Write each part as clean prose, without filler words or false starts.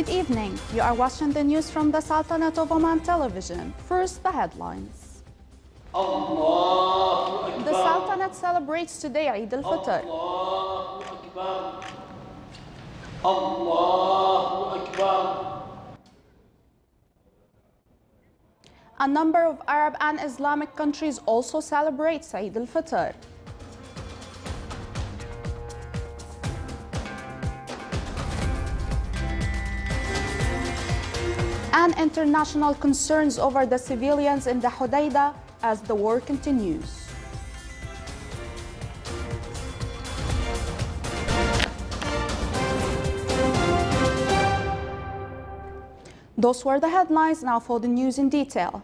Good evening. You are watching the news from the Sultanate of Oman television. First, the headlines. The Sultanate celebrates today Eid al-Fitr. A number of Arab and Islamic countries also celebrate Eid al-Fitr. And international concerns over the civilians in the Hodeidah as the war continues. Those were the headlines. Now for the news in detail.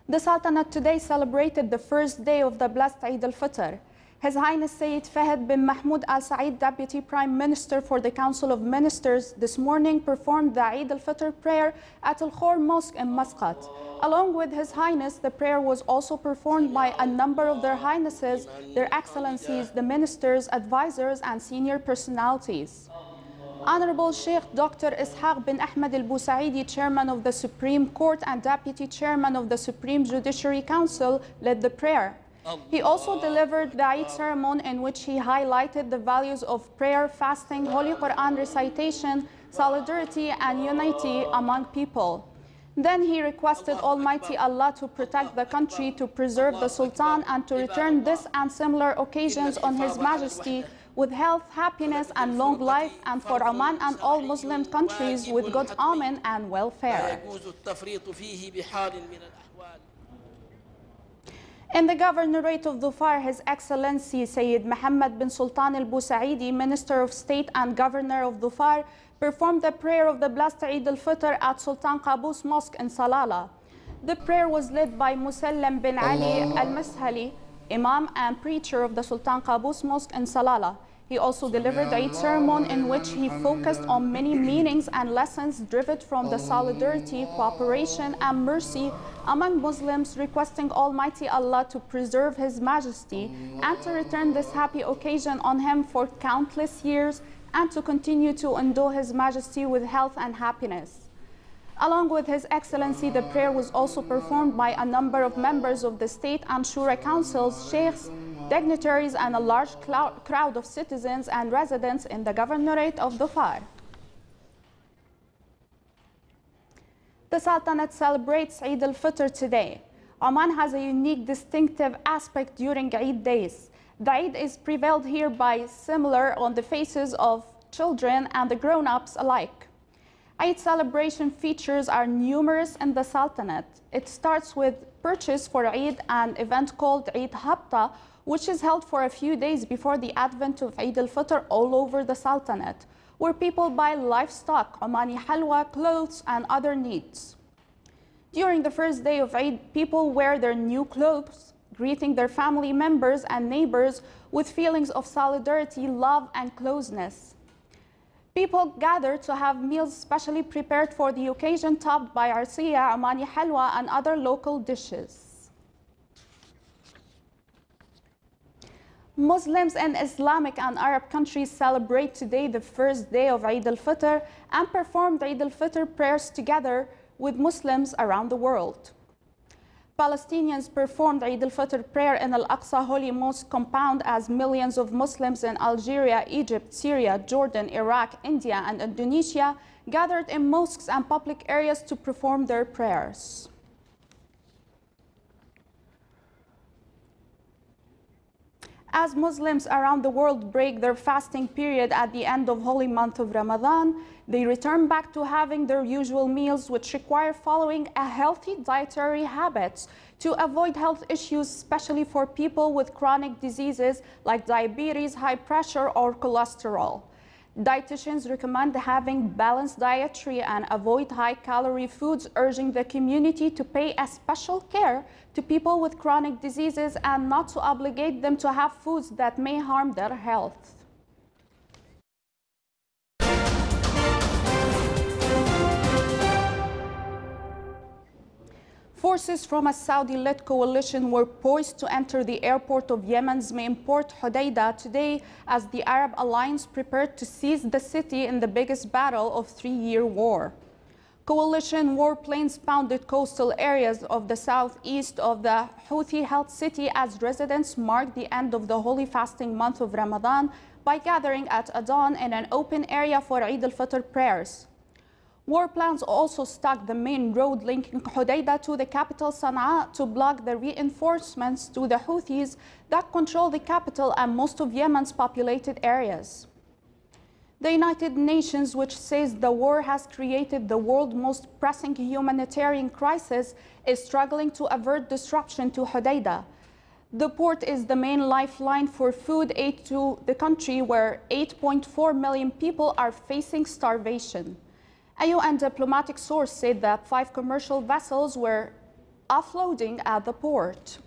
The Sultanate today celebrated the first day of the blessed Eid al-Fitr. His Highness Sayyid Fahd bin Mahmoud Al Saeed, Deputy Prime Minister for the Council of Ministers, this morning performed the Eid al-Fitr prayer at Al-Khor Mosque in Muscat. Along with His Highness, the prayer was also performed by a number of Their Highnesses, Their Excellencies, the Ministers, Advisors, and senior personalities. Honorable Sheikh Dr. Ishaq bin Ahmed al-Busaidi, Chairman of the Supreme Court and Deputy Chairman of the Supreme Judiciary Council, led the prayer. He also delivered the Eid ceremony in which he highlighted the values of prayer, fasting, Holy Quran recitation, solidarity and unity among people. Then he requested Almighty Allah to protect the country, to preserve the Sultan, and to return this and similar occasions on His Majesty with health, happiness and long life, and for Oman and all Muslim countries with good amen and welfare. In the Governorate of Dhofar, His Excellency Sayyid Mohammed bin Sultan al-Busaidi, Minister of State and Governor of Dhofar, performed the prayer of the blessed Eid al-Fitr at Sultan Qaboos Mosque in Salalah. The prayer was led by Musallam bin Ali al-Mashali, Imam and preacher of the Sultan Qaboos Mosque in Salalah. He also delivered the Eid ceremony in which he focused on many meanings and lessons derived from the solidarity, cooperation and mercy among Muslims, requesting Almighty Allah to preserve His Majesty and to return this happy occasion on him for countless years and to continue to endue His Majesty with health and happiness. Along with His Excellency, the prayer was also performed by a number of members of the State and Shura Councils, sheikhs, dignitaries, and a large crowd of citizens and residents in the Governorate of Dhofar. The Sultanate celebrates Eid al-Fitr today. Oman has a unique, distinctive aspect during Eid days. The Eid is prevailed here by similar on the faces of children and the grown-ups alike. Eid celebration features are numerous in the Sultanate. It starts with purchase for Eid, an event called Eid Habta, which is held for a few days before the advent of Eid al-Fitr all over the Sultanate, where people buy livestock, Omani halwa, clothes, and other needs. During the first day of Eid, people wear their new clothes, greeting their family members and neighbors with feelings of solidarity, love, and closeness. People gather to have meals specially prepared for the occasion, topped by arsiya, Omani halwa, and other local dishes. Muslims in Islamic and Arab countries celebrate today the first day of Eid al-Fitr and perform Eid al-Fitr prayers together with Muslims around the world. Palestinians performed Eid al-Fitr prayer in Al-Aqsa Holy Mosque compound as millions of Muslims in Algeria, Egypt, Syria, Jordan, Iraq, India, and Indonesia gathered in mosques and public areas to perform their prayers. As Muslims around the world break their fasting period at the end of holy month of Ramadan, they return back to having their usual meals, which require following a healthy dietary habits to avoid health issues, especially for people with chronic diseases like diabetes, high pressure, or cholesterol. Dietitians recommend having balanced dietary and avoid high-calorie foods, urging the community to pay a special care to people with chronic diseases and not to obligate them to have foods that may harm their health. Forces from a Saudi-led coalition were poised to enter the airport of Yemen's main port, Hodeidah, today as the Arab alliance prepared to seize the city in the biggest battle of a three-year war. Coalition warplanes pounded coastal areas of the southeast of the Houthi-held city as residents marked the end of the holy fasting month of Ramadan by gathering at Adhan in an open area for Eid al-Fitr prayers. Warplanes also stuck the main road linking Hodeidah to the capital Sana'a to block the reinforcements to the Houthis that control the capital and most of Yemen's populated areas. The United Nations, which says the war has created the world's most pressing humanitarian crisis, is struggling to avert disruption to Hodeidah. The port is the main lifeline for food aid to the country, where 8.4 million people are facing starvation. A UN diplomatic source said that 5 commercial vessels were offloading at the port.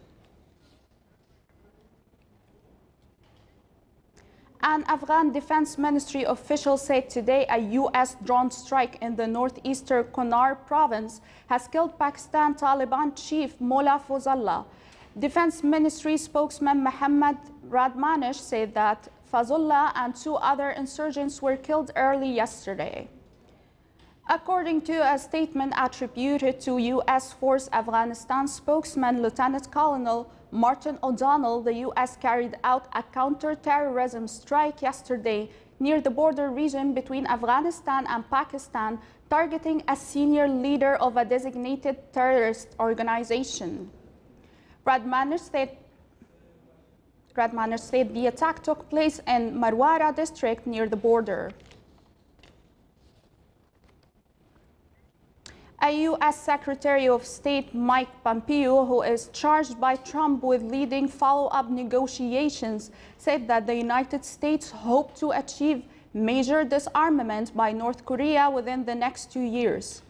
An Afghan Defense Ministry official said today a U.S. drone strike in the northeastern Kunar province has killed Pakistan Taliban chief Mullah Fazullah. Defense Ministry spokesman Mohammad Radmanish said that Fazullah and 2 other insurgents were killed early yesterday. According to a statement attributed to U.S. Force Afghanistan spokesman Lieutenant Colonel Martin O'Donnell, the U.S. carried out a counter-terrorism strike yesterday near the border region between Afghanistan and Pakistan, targeting a senior leader of a designated terrorist organization. Radmanish said the attack took place in Marwara district near the border. A U.S. Secretary of State Mike Pompeo, who is charged by Trump with leading follow-up negotiations, said that the United States hoped to achieve major disarmament by North Korea within the next 2 years.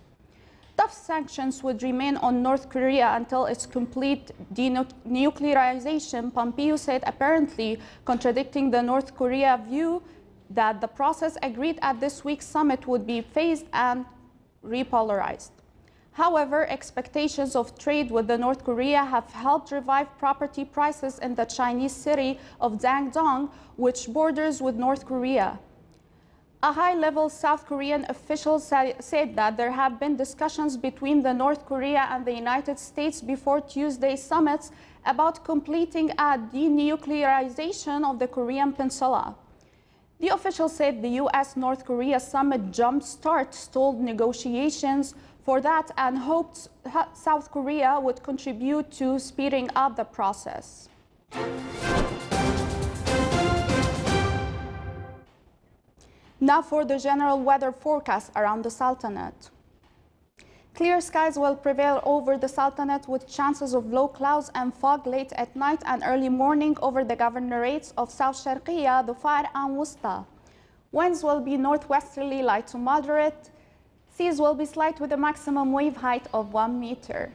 Tough sanctions would remain on North Korea until its complete denuclearization, Pompeo said, apparently contradicting the North Korea view that the process agreed at this week's summit would be phased and repolarized. However, expectations of trade with the North Korea have helped revive property prices in the Chinese city of Dandong, which borders with North Korea. A high-level South Korean official said that there have been discussions between the North Korea and the United States before Tuesday's summits about completing a denuclearization of the Korean Peninsula. The official said the U.S.-North Korea summit jumpstart stalled negotiations for that and hoped South Korea would contribute to speeding up the process. Now for the general weather forecast around the Sultanate. Clear skies will prevail over the Sultanate with chances of low clouds and fog late at night and early morning over the governorates of South Sharqiya, Dhofar and Wusta. Winds will be northwesterly light to moderate. Seas will be slight with a maximum wave height of 1 meter.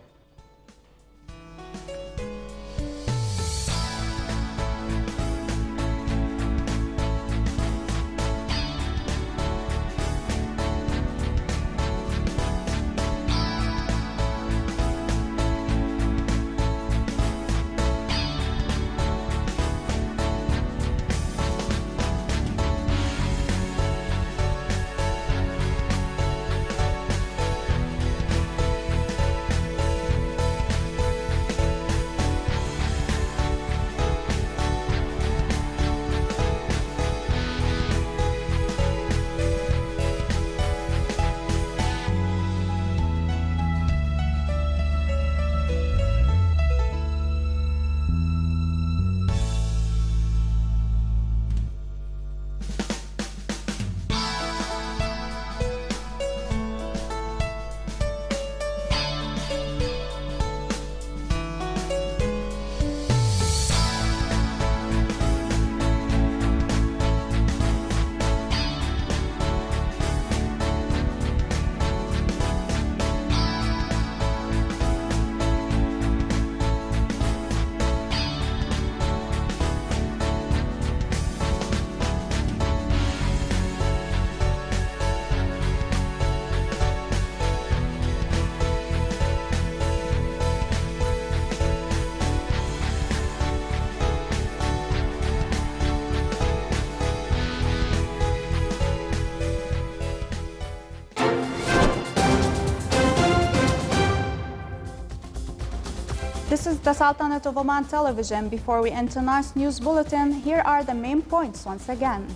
is the Sultanate of Oman television. Before we enter tonight's news bulletin, here are the main points once again.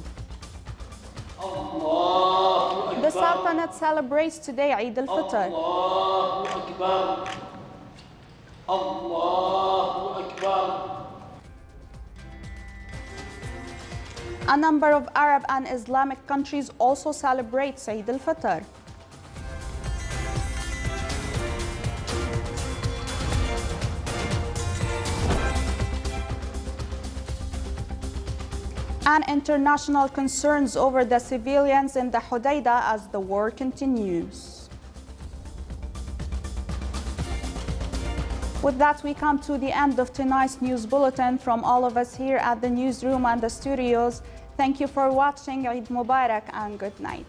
The Sultanate celebrates today Eid al-Fitr. A number of Arab and Islamic countries also celebrate Eid al-Fitr. And international concerns over the civilians in the Hodeidah as the war continues. With that, we come to the end of tonight's news bulletin. From all of us here at the newsroom and the studios, thank you for watching. Eid Mubarak and good night.